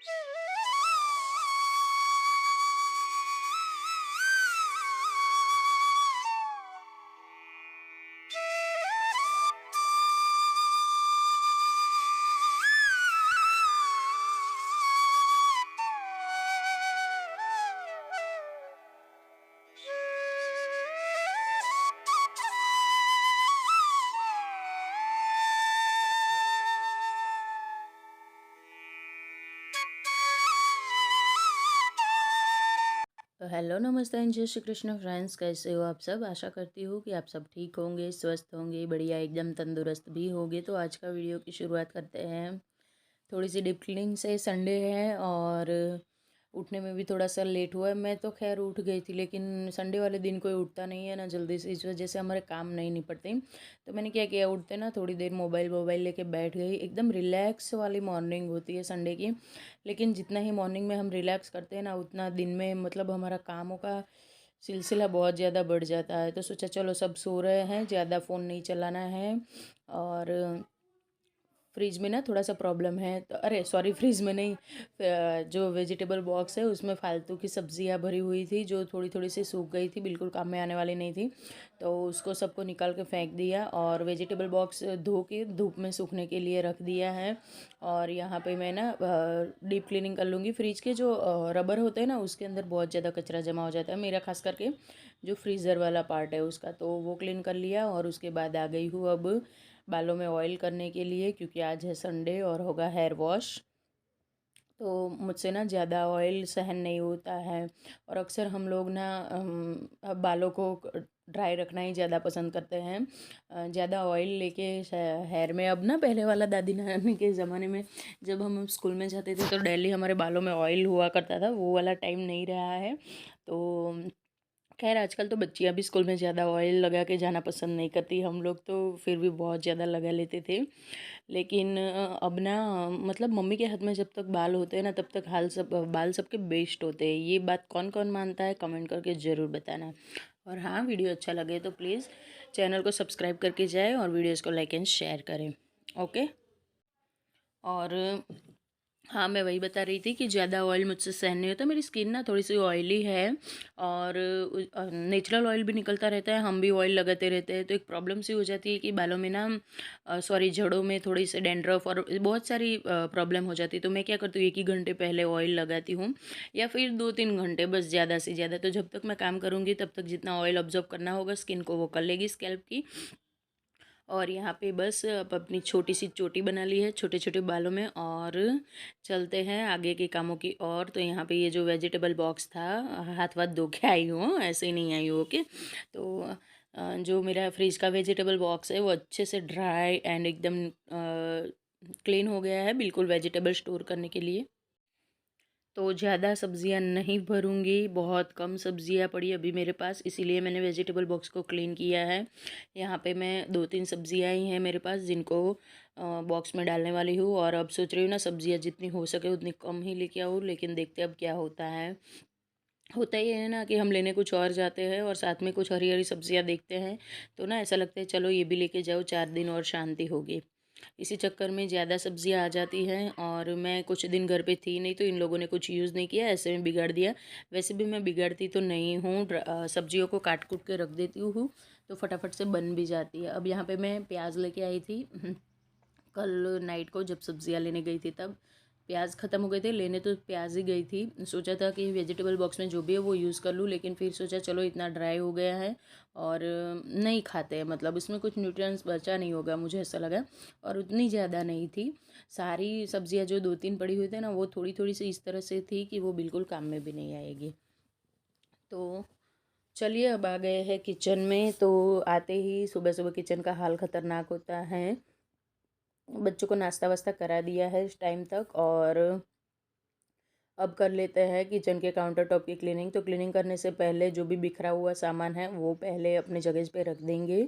तो हेलो नमस्ते एंड जय श्री कृष्ण फ्रेंड्स, कैसे हो आप सब। आशा करती हूँ कि आप सब ठीक होंगे, स्वस्थ होंगे, बढ़िया एकदम तंदुरुस्त भी होंगे। तो आज का वीडियो की शुरुआत करते हैं थोड़ी सी डीप क्लीनिंग से। संडे है और उठने में भी थोड़ा सा लेट हुआ है। मैं तो खैर उठ गई थी, लेकिन संडे वाले दिन कोई उठता नहीं है ना जल्दी से, इस वजह से हमारे काम नहीं निपटते। तो मैंने क्या किया, उठते ना थोड़ी देर मोबाइल वोबाइल लेके बैठ गई। एकदम रिलैक्स वाली मॉर्निंग होती है संडे की। लेकिन जितना ही मॉर्निंग में हम रिलैक्स करते हैं ना, उतना दिन में मतलब हमारा कामों का सिलसिला बहुत ज़्यादा बढ़ जाता है। तो सोचा चलो सब सो रहे हैं, ज़्यादा फ़ोन नहीं चलाना है। और फ्रिज में ना थोड़ा सा प्रॉब्लम है, तो अरे सॉरी, फ्रिज में नहीं, जो वेजिटेबल बॉक्स है उसमें फालतू की सब्जियां भरी हुई थी, जो थोड़ी थोड़ी सी सूख गई थी, बिल्कुल काम में आने वाली नहीं थी। तो उसको सबको निकाल के फेंक दिया और वेजिटेबल बॉक्स धो के धूप में सूखने के लिए रख दिया है। और यहाँ पे मैं ना डीप क्लीनिंग कर लूँगी। फ्रिज के जो रबर होते हैं ना, उसके अंदर बहुत ज़्यादा कचरा जमा हो जाता है मेरा, खास करके जो फ्रीज़र वाला पार्ट है उसका। तो वो क्लीन कर लिया और उसके बाद आ गई हूँ अब बालों में ऑयल करने के लिए, क्योंकि आज है संडे और होगा हेयर वॉश। तो मुझसे ना ज़्यादा ऑयल सहन नहीं होता है। और अक्सर हम लोग ना बालों को ड्राई रखना ही ज़्यादा पसंद करते हैं, ज़्यादा ऑयल लेके हेयर में। अब ना पहले वाला दादी नानी के ज़माने में जब हम स्कूल में जाते थे तो डेली हमारे बालों में ऑयल हुआ करता था, वो वाला टाइम नहीं रहा है। तो खैर आजकल तो बच्चियां भी स्कूल में ज़्यादा ऑयल लगा के जाना पसंद नहीं करती। हम लोग तो फिर भी बहुत ज़्यादा लगा लेते थे। लेकिन अब ना मतलब मम्मी के हाथ में जब तक बाल होते हैं ना, तब तक बाल सबके बेस्ट होते हैं। ये बात कौन कौन मानता है कमेंट करके ज़रूर बताना। और हाँ, वीडियो अच्छा लगे तो प्लीज़ चैनल को सब्सक्राइब करके जाए और वीडियोज़ को लाइक एंड शेयर करें। ओके। और हाँ, मैं वही बता रही थी कि ज़्यादा ऑयल मुझसे सहन नहीं होता। मेरी स्किन ना थोड़ी सी ऑयली है और नेचुरल ऑयल भी निकलता रहता है, हम भी ऑयल लगाते रहते हैं। तो एक प्रॉब्लम सी हो जाती है कि बालों में ना सॉरी, जड़ों में थोड़ी सी डैंड्रफ और बहुत सारी प्रॉब्लम हो जाती है। तो मैं क्या करती हूँ, 1 ही घंटे पहले ऑयल लगाती हूँ, या फिर 2-3 घंटे बस, ज़्यादा से ज़्यादा। तो जब तक मैं काम करूँगी तब तक जितना ऑयल ऑब्जॉर्व करना होगा स्किन को वो कर लेगी स्कैल्प की। और यहाँ पे बस अब अपनी छोटी सी चोटी बना ली है छोटे छोटे बालों में, और चलते हैं आगे के कामों की ओर। तो यहाँ पे ये जो वेजिटेबल बॉक्स था, हाथ वाथ धो के आई हूँ, ऐसे ही नहीं आई हूँ। ओके। तो जो मेरा फ्रिज का वेजिटेबल बॉक्स है वो अच्छे से ड्राई एंड एकदम क्लीन हो गया है, बिल्कुल वेजिटेबल स्टोर करने के लिए। तो ज़्यादा सब्जियां नहीं भरूंगी, बहुत कम सब्जियां पड़ी अभी मेरे पास, इसीलिए मैंने वेजिटेबल बॉक्स को क्लीन किया है। यहाँ पे मैं 2-3 सब्जियां ही हैं मेरे पास, जिनको बॉक्स में डालने वाली हूँ। और अब सोच रही हूँ ना सब्जियां जितनी हो सके उतनी कम ही लेके आऊँ, लेकिन देखते अब क्या होता है। होता ही है ना कि हम लेने कुछ और जाते हैं और साथ में कुछ हरी हरी सब्जियां देखते हैं, तो ना ऐसा लगता है चलो ये भी लेके जाओ, 4 दिन और शांति होगी। इसी चक्कर में ज़्यादा सब्जियां आ जाती हैं, और मैं कुछ दिन घर पे थी नहीं, तो इन लोगों ने कुछ यूज़ नहीं किया, ऐसे में बिगाड़ दिया। वैसे भी मैं बिगाड़ती तो नहीं हूँ, सब्जियों को काट कूट के रख देती हूँ, तो फटाफट से बन भी जाती है। अब यहाँ पे मैं प्याज लेके आई थी कल नाइट को, जब सब्जियां लेने गई थी तब प्याज ख़त्म हो गए थे। लेने तो प्याज ही गई थी, सोचा था कि वेजिटेबल बॉक्स में जो भी है वो यूज़ कर लूँ, लेकिन फिर सोचा चलो इतना ड्राई हो गया है और नहीं खाते हैं, मतलब इसमें कुछ न्यूट्रिएंट्स बचा नहीं होगा, मुझे ऐसा लगा। और उतनी ज़्यादा नहीं थी, सारी सब्जियां जो 2-3 पड़ी हुई थी ना, वो थोड़ी थोड़ी सी इस तरह से थी कि वो बिल्कुल काम में भी नहीं आएगी। तो चलिए अब आ गए हैं किचन में। तो आते ही सुबह सुबह किचन का हाल ख़तरनाक होता है। बच्चों को नाश्ता वास्ता करा दिया है इस टाइम तक, और अब कर लेते हैं किचन के काउंटर टॉप की क्लीनिंग। तो क्लीनिंग करने से पहले जो भी बिखरा हुआ सामान है वो पहले अपने जगह पे रख देंगे।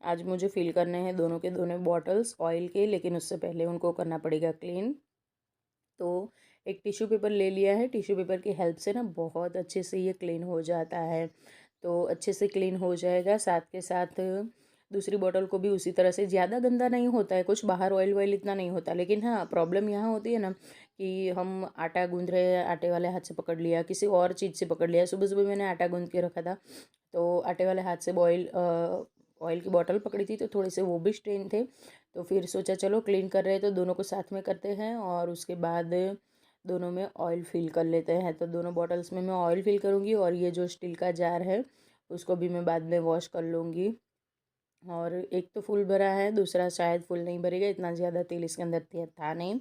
आज मुझे फिल करने हैं दोनों के दोनों बॉटल्स ऑयल के, लेकिन उससे पहले उनको करना पड़ेगा क्लीन। तो एक टिश्यू पेपर ले लिया है, टिश्यू पेपर की हेल्प से ना बहुत अच्छे से ये क्लीन हो जाता है। तो अच्छे से क्लीन हो जाएगा। साथ के साथ दूसरी बॉटल को भी उसी तरह से। ज़्यादा गंदा नहीं होता है कुछ, बाहर ऑयल वॉयल इतना नहीं होता, लेकिन हाँ प्रॉब्लम यहाँ होती है ना कि हम आटा गूँध रहे हैं, आटे वाले हाथ से पकड़ लिया, किसी और चीज़ से पकड़ लिया। सुबह सुबह मैंने आटा गूँध के रखा था, तो आटे वाले हाथ से ऑयल की बॉटल पकड़ी थी, तो थोड़े से वो भी स्टेन थे। तो फिर सोचा चलो क्लीन कर रहे हैं तो दोनों को साथ में करते हैं, और उसके बाद दोनों में ऑयल फिल कर लेते हैं। तो दोनों बॉटल्स में मैं ऑयल फिल करूँगी, और ये जो स्टील का जार है उसको भी मैं बाद में वॉश कर लूँगी। और एक तो फुल भरा है, दूसरा शायद फुल नहीं भरेगा, इतना ज़्यादा तेल इसके अंदर था नहीं।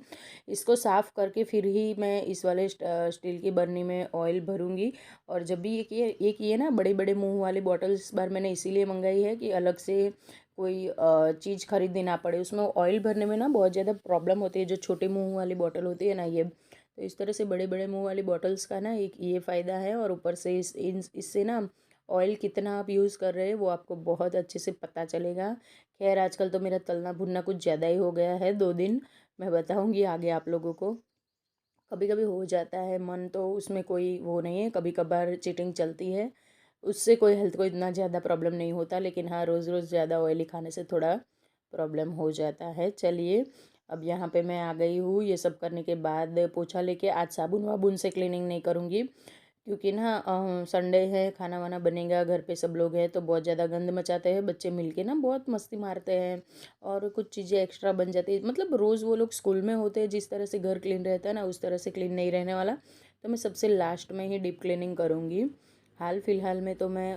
इसको साफ़ करके फिर ही मैं इस वाले स्टील की बर्नी में ऑयल भरूँगी। और जब भी एक ये ना बड़े बड़े मुंह वाली बॉटल इस बार मैंने इसीलिए मंगाई है कि अलग से कोई चीज़ खरीदनी ना पड़े। उसमें ऑयल भरने में ना बहुत ज़्यादा प्रॉब्लम होती है, जो छोटे मुँह वाली बॉटल होती है ना ये। तो इस तरह से बड़े बड़े मुँह वाली बॉटल्स का ना एक ये फ़ायदा है, और ऊपर से इससे ना ऑयल कितना आप यूज़ कर रहे हैं वो आपको बहुत अच्छे से पता चलेगा। खैर आजकल तो मेरा तलना भुनना कुछ ज़्यादा ही हो गया है, 2 दिन मैं बताऊँगी आगे आप लोगों को। कभी कभी हो जाता है मन, तो उसमें कोई वो नहीं है, कभी कभार चीटिंग चलती है, उससे कोई हेल्थ को इतना ज़्यादा प्रॉब्लम नहीं होता। लेकिन हाँ रोज़ रोज़ ज़्यादा ऑयली खाने से थोड़ा प्रॉब्लम हो जाता है। चलिए अब यहाँ पे मैं आ गई हूँ। ये सब करने के बाद पोछा लेके, आज साबुन वाबुन से क्लीनिंग नहीं करूँगी, क्योंकि ना संडे है, खाना वाना बनेगा, घर पे सब लोग हैं, तो बहुत ज़्यादा गंद मचाते हैं बच्चे मिलके ना, बहुत मस्ती मारते हैं, और कुछ चीज़ें एक्स्ट्रा बन जाती है। मतलब रोज़ वो लोग स्कूल में होते हैं, जिस तरह से घर क्लीन रहता है ना उस तरह से क्लीन नहीं रहने वाला। तो मैं सबसे लास्ट में ही डीप क्लीनिंग करूँगी। हाल फिलहाल में तो मैं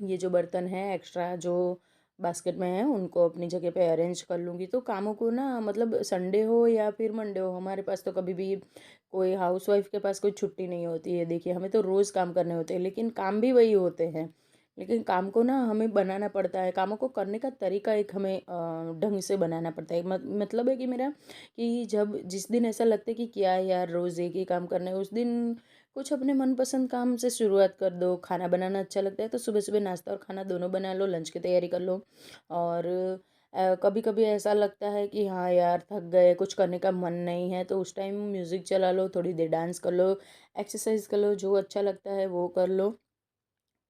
ये जो बर्तन हैं एक्स्ट्रा जो बास्केट में है उनको अपनी जगह पे अरेंज कर लूँगी। तो कामों को ना, मतलब संडे हो या फिर मंडे हो, हमारे पास तो कभी भी कोई हाउसवाइफ के पास कोई छुट्टी नहीं होती है। देखिए हमें तो रोज़ काम करने होते हैं, लेकिन काम भी वही होते हैं। लेकिन काम को ना हमें बनाना पड़ता है, कामों को करने का तरीका एक हमें ढंग से बनाना पड़ता है। मतलब है कि मेरा कि जब जिस दिन ऐसा लगता है कि क्या है यार रोज़ एक ही काम करना है, उस दिन कुछ अपने मनपसंद काम से शुरुआत कर दो। खाना बनाना अच्छा लगता है तो सुबह सुबह नाश्ता और खाना दोनों बना लो, लंच की तैयारी कर लो। और कभी कभी ऐसा लगता है कि हाँ यार थक गए, कुछ करने का मन नहीं है, तो उस टाइम म्यूज़िक चला लो, थोड़ी देर डांस कर लो, एक्सरसाइज कर लो, जो अच्छा लगता है वो कर लो,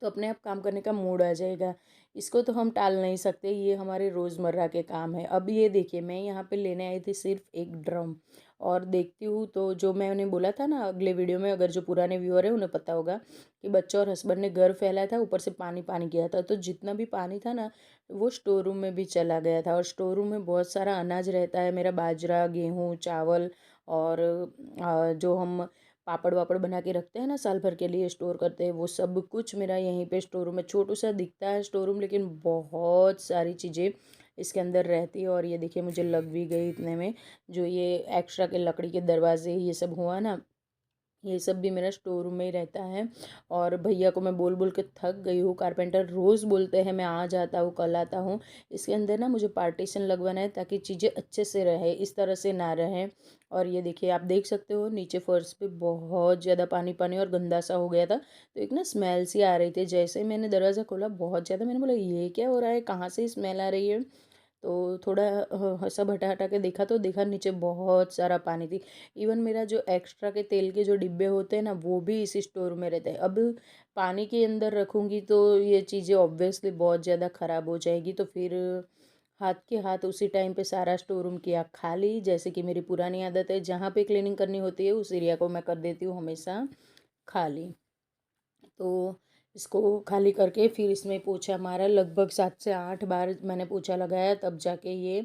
तो अपने आप काम करने का मूड आ जाएगा। इसको तो हम टाल नहीं सकते, ये हमारे रोज़मर्रा के काम है। अब ये देखिए मैं यहाँ पे लेने आई थी सिर्फ एक ड्रम, और देखती हूँ तो जो मैंने बोला था ना अगले वीडियो में, अगर जो पुराने व्यूअर है उन्हें पता होगा कि बच्चा और हस्बैंड ने घर फैलाया था, ऊपर से पानी पानी किया था, तो जितना भी पानी था ना वो स्टोर रूम में भी चला गया था। और स्टोर रूम में बहुत सारा अनाज रहता है, मेरा बाजरा, गेहूँ, चावल, और जो हम पापड़ वापड़ बना के रखते हैं ना साल भर के लिए स्टोर करते हैं, वो सब कुछ मेरा यहीं पे स्टोर रूम में। छोटू सा दिखता है स्टोर रूम, लेकिन बहुत सारी चीज़ें इसके अंदर रहती है। और ये देखिए मुझे लग भी गई इतने में, जो ये एक्स्ट्रा के लकड़ी के दरवाजे ये सब हुआ ना, ये सब भी मेरा स्टोर रूम में ही रहता है। और भैया को मैं बोल बोल के थक गई हूँ, कारपेंटर रोज़ बोलते हैं मैं आ जाता हूँ कल आता हूँ। इसके अंदर ना मुझे पार्टीशन लगवाना है ताकि चीज़ें अच्छे से रहे, इस तरह से ना रहें। और ये देखिए आप देख सकते हो नीचे फर्श पे बहुत ज़्यादा पानी पानी और गंदा सा हो गया था, तो एक ना स्मेल सी आ रही थी। जैसे ही मैंने दरवाज़ा खोला बहुत ज़्यादा, मैंने बोला ये क्या हो रहा है, कहाँ से स्मेल आ रही है। तो थोड़ा सब हटा हटा के देखा, तो देखा नीचे बहुत सारा पानी थी। इवन मेरा जो एक्स्ट्रा के तेल के जो डिब्बे होते हैं ना वो भी इसी स्टोर में रहते हैं। अब पानी के अंदर रखूँगी तो ये चीज़ें ऑब्वियसली बहुत ज़्यादा ख़राब हो जाएगी, तो फिर हाथ के हाथ उसी टाइम पे सारा स्टोर रूम किया खाली। जैसे कि मेरी पुरानी आदत है, जहाँ पे क्लीनिंग करनी होती है उस एरिया को मैं कर देती हूँ हमेशा खाली। तो इसको खाली करके फिर इसमें पोछा मारा, लगभग 7 से 8 बार मैंने पोछा लगाया, तब जाके ये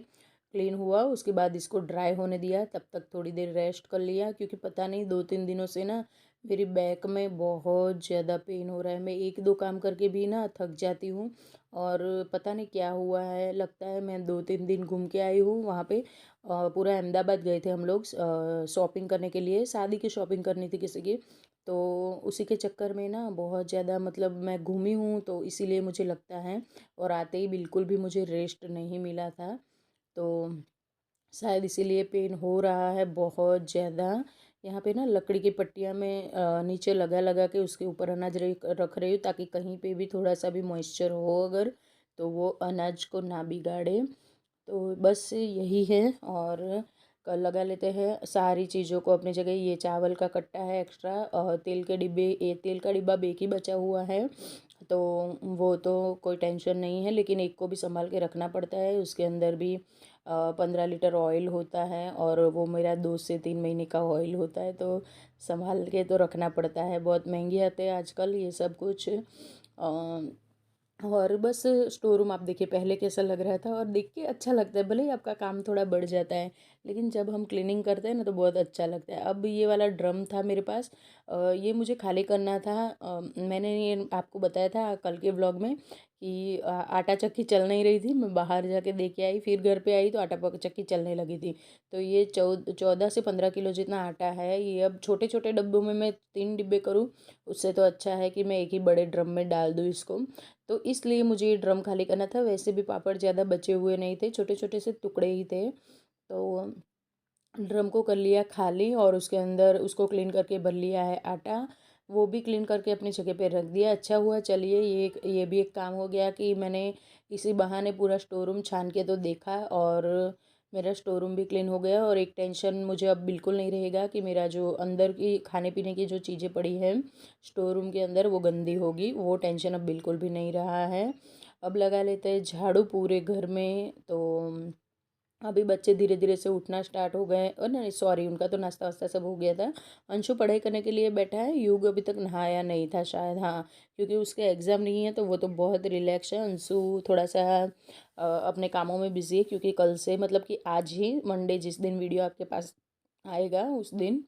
क्लीन हुआ। उसके बाद इसको ड्राई होने दिया, तब तक थोड़ी देर रेस्ट कर लिया, क्योंकि पता नहीं 2-3 दिनों से ना मेरी बैक में बहुत ज़्यादा पेन हो रहा है। मैं एक दो काम करके भी ना थक जाती हूँ, और पता नहीं क्या हुआ है। लगता है मैं 2-3 दिन घूम के आई हूँ वहाँ पे। पूरा अहमदाबाद गए थे हम लोग शॉपिंग करने के लिए, शादी की शॉपिंग करनी थी किसी की। तो उसी के चक्कर में ना बहुत ज़्यादा, मतलब मैं घूमी हूँ तो इसीलिए मुझे लगता है। और आते ही बिल्कुल भी मुझे रेस्ट नहीं मिला था, तो शायद इसीलिए पेन हो रहा है बहुत ज़्यादा। यहाँ पे ना लकड़ी की पट्टियाँ में नीचे लगा लगा के उसके ऊपर अनाज रख रही हूँ, ताकि कहीं पे भी थोड़ा सा भी मॉइस्चर हो अगर, तो वो अनाज को ना बिगाड़े। तो बस यही है। और कल लगा लेते हैं सारी चीज़ों को अपनी जगह। ये चावल का कट्टा है एक्स्ट्रा, तेल के डिब्बे, ये तेल का डिब्बा बेक ही बचा हुआ है, तो वो तो कोई टेंशन नहीं है, लेकिन एक को भी संभाल के रखना पड़ता है। उसके अंदर भी 15 लीटर ऑयल होता है और वो मेरा 2 से 3 महीने का ऑयल होता है, तो संभाल के तो रखना पड़ता है। बहुत महंगे आते हैं आजकल ये सब कुछ। और बस स्टोर रूम आप देखिए पहले कैसा लग रहा था, और देख के अच्छा लगता है। भले ही आपका काम थोड़ा बढ़ जाता है, लेकिन जब हम क्लीनिंग करते हैं ना तो बहुत अच्छा लगता है। अब ये वाला ड्रम था मेरे पास, ये मुझे खाली करना था। मैंने ये आपको बताया था कल के व्लॉग में कि आटा चक्की चल नहीं रही थी। मैं बाहर जाके दे के आई, फिर घर पे आई तो आटा चक्की चलने लगी थी। तो ये 14 से 15 किलो जितना आटा है। ये अब छोटे छोटे डब्बों में मैं 3 डिब्बे करूँ, उससे तो अच्छा है कि मैं एक ही बड़े ड्रम में डाल दूँ इसको। तो इसलिए मुझे ये ड्रम खाली करना था। वैसे भी पापड़ ज़्यादा बचे हुए नहीं थे, छोटे छोटे से टुकड़े ही थे। तो ड्रम को कर लिया खाली और उसके अंदर उसको क्लीन करके भर लिया है आटा। वो भी क्लीन करके अपनी जगह पे रख दिया। अच्छा हुआ, चलिए ये भी एक काम हो गया कि मैंने इसी बहाने पूरा स्टोर रूम छान के तो देखा, और मेरा स्टोर रूम भी क्लीन हो गया। और एक टेंशन मुझे अब बिल्कुल नहीं रहेगा कि मेरा जो अंदर की खाने पीने की जो चीज़ें पड़ी हैं स्टोर रूम के अंदर वो गंदी होगी, वो टेंशन अब बिल्कुल भी नहीं रहा है। अब लगा लेते हैं झाड़ू पूरे घर में। तो अभी बच्चे धीरे धीरे से उठना स्टार्ट हो गए, और नहीं सॉरी, उनका तो नाश्ता वास्ता सब हो गया था। अंशु पढ़ाई करने के लिए बैठा है, युग अभी तक नहाया नहीं था शायद, हाँ, क्योंकि उसके एग्ज़ाम नहीं है तो वो तो बहुत रिलैक्स है। अंशु थोड़ा सा अपने कामों में बिजी है, क्योंकि कल से मतलब कि आज ही मंडे जिस दिन वीडियो आपके पास आएगा उस दिन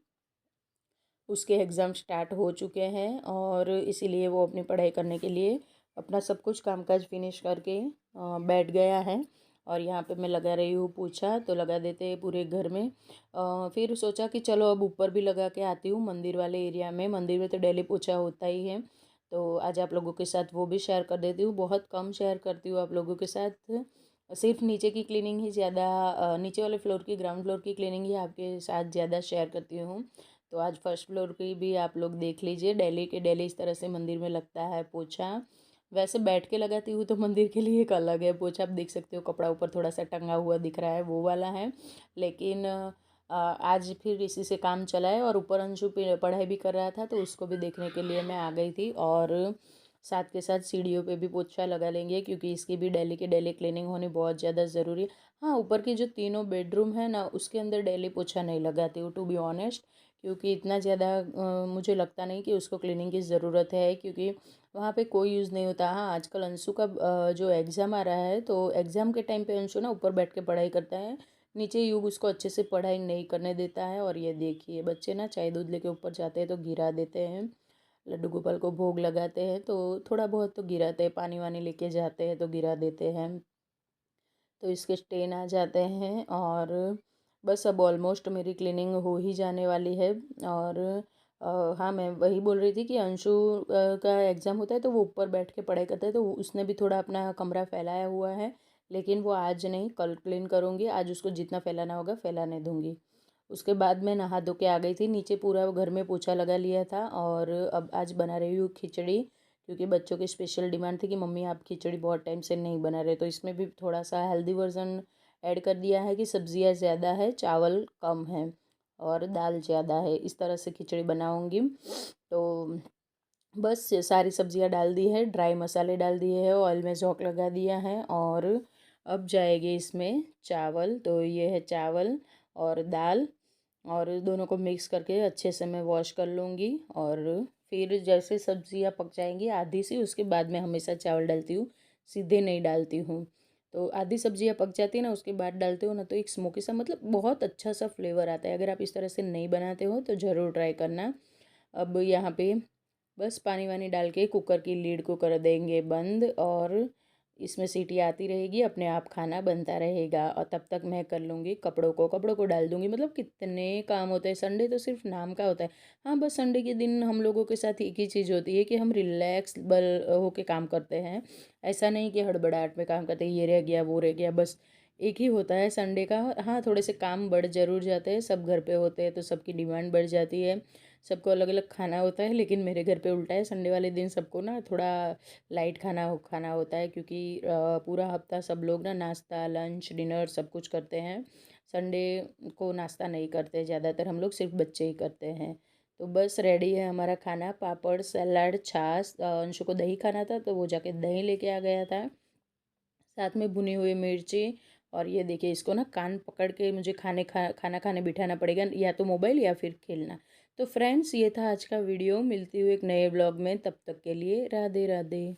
उसके एग्ज़ाम स्टार्ट हो चुके हैं, और इसीलिए वो अपनी पढ़ाई करने के लिए अपना सब कुछ कामकाज फिनिश करके बैठ गया है। और यहाँ पे मैं लगा रही हूँ पोछा, तो लगा देते हैं पूरे घर में। फिर सोचा कि चलो अब ऊपर भी लगा के आती हूँ मंदिर वाले एरिया में। मंदिर में तो डेली पोछा होता ही है, तो आज आप लोगों के साथ वो भी शेयर कर देती हूँ। बहुत कम शेयर करती हूँ आप लोगों के साथ, सिर्फ नीचे की क्लीनिंग ही ज़्यादा, नीचे वाले फ्लोर की, ग्राउंड फ्लोर की क्लीनिंग ही आपके साथ ज़्यादा शेयर करती हूँ। तो आज फर्स्ट फ्लोर की भी आप लोग देख लीजिए। डेली के डेली इस तरह से मंदिर में लगता है पोछा। वैसे बैठ के लगाती हूँ तो मंदिर के लिए एक अलग है पोछा, आप देख सकते हो कपड़ा ऊपर थोड़ा सा टंगा हुआ दिख रहा है, वो वाला है। लेकिन आज फिर इसी से काम चला है, और ऊपर अंशु पढ़ाई भी कर रहा था तो उसको भी देखने के लिए मैं आ गई थी। और साथ के साथ सीढ़ियों पे भी पोछा लगा लेंगे, क्योंकि इसकी भी डेली के डेली क्लीनिंग होनी बहुत ज़्यादा ज़रूरी है। हाँ, ऊपर की जो तीनों बेडरूम है ना उसके अंदर डेली पोछा नहीं लगाती हूँ टू बी ऑनेस्ट, क्योंकि इतना ज़्यादा मुझे लगता नहीं कि उसको क्लीनिंग की ज़रूरत है, क्योंकि वहाँ पे कोई यूज़ नहीं होता। हाँ, आजकल अंशु का जो एग्ज़ाम आ रहा है तो एग्ज़ाम के टाइम पे अंशु ना ऊपर बैठ के पढ़ाई करता है, नीचे युग उसको अच्छे से पढ़ाई नहीं करने देता है। और ये देखिए बच्चे ना चाय दूध लेके ऊपर जाते हैं तो गिरा देते हैं। लड्डू गोपाल को भोग लगाते हैं तो थोड़ा बहुत तो गिराते हैं, पानी वानी लेके जाते हैं तो गिरा देते हैं, तो इसके स्टेन आ जाते हैं। और बस अब ऑलमोस्ट मेरी क्लीनिंग हो ही जाने वाली है। और हाँ, मैं वही बोल रही थी कि अंशु का एग्ज़ाम होता है तो वो ऊपर बैठ के पढ़ाई करता है, तो उसने भी थोड़ा अपना कमरा फैलाया हुआ है, लेकिन वो आज नहीं कल क्लीन करूँगी। आज उसको जितना फैलाना होगा फैलाने दूँगी। उसके बाद मैं नहा धो के आ गई थी नीचे, पूरा घर में पोछा लगा लिया था। और अब आज बना रही हूँ खिचड़ी, क्योंकि बच्चों की स्पेशल डिमांड थी कि मम्मी आप खिचड़ी बहुत टाइम से नहीं बना रहे, तो इसमें भी थोड़ा सा हेल्दी वर्जन ऐड कर दिया है कि सब्जियां ज़्यादा है, चावल कम है और दाल ज़्यादा है, इस तरह से खिचड़ी बनाऊंगी। तो बस ये सारी सब्जियां डाल दी है, ड्राई मसाले डाल दिए हैं, ऑयल में झोंक लगा दिया है। और अब जाएगी इसमें चावल, तो ये है चावल और दाल, और दोनों को मिक्स करके अच्छे से मैं वॉश कर लूँगी। और फिर जैसे सब्जियां पक जाएंगी आधी सी, उसके बाद मैं हमेशा चावल डालती हूँ, सीधे नहीं डालती हूँ। तो आधी सब्जियां पक जाती है ना उसके बाद डालते हो ना, तो एक स्मोकी सा मतलब बहुत अच्छा सा फ्लेवर आता है। अगर आप इस तरह से नहीं बनाते हो तो ज़रूर ट्राई करना। अब यहाँ पे बस पानी वानी डाल के कुकर की लीड को कर देंगे बंद, और इसमें सीटी आती रहेगी, अपने आप खाना बनता रहेगा। और तब तक मैं कर लूँगी कपड़ों को डाल दूँगी। मतलब कितने काम होते हैं, संडे तो सिर्फ नाम का होता है। हाँ, बस संडे के दिन हम लोगों के साथ एक ही चीज़ होती है कि हम रिलैक्सबल होके काम करते हैं। ऐसा नहीं कि हड़बड़ाहट में काम करते हैं, ये रह गया वो रह गया, बस एक ही होता है संडे का। हाँ, थोड़े से काम बढ़ ज़रूर जाते हैं, सब घर पे होते हैं तो सबकी डिमांड बढ़ जाती है, सबको अलग अलग खाना होता है। लेकिन मेरे घर पे उल्टा है, संडे वाले दिन सबको ना थोड़ा लाइट खाना होता है, क्योंकि पूरा हफ्ता सब लोग ना नाश्ता लंच डिनर सब कुछ करते हैं। संडे को नाश्ता नहीं करते ज़्यादातर, हम लोग सिर्फ बच्चे ही करते हैं। तो बस रेडी है हमारा खाना, पापड़, सलाद, छाछ। अंशु को दही खाना था तो वो जाके दही लेके आ गया था, साथ में भुनी हुई मिर्ची। और ये देखिए, इसको ना कान पकड़ के मुझे खाना खाने बिठाना पड़ेगा, या तो मोबाइल या फिर खेलना। तो फ्रेंड्स, ये था आज का वीडियो। मिलती हूँ एक नए ब्लॉग में, तब तक के लिए राधे राधे।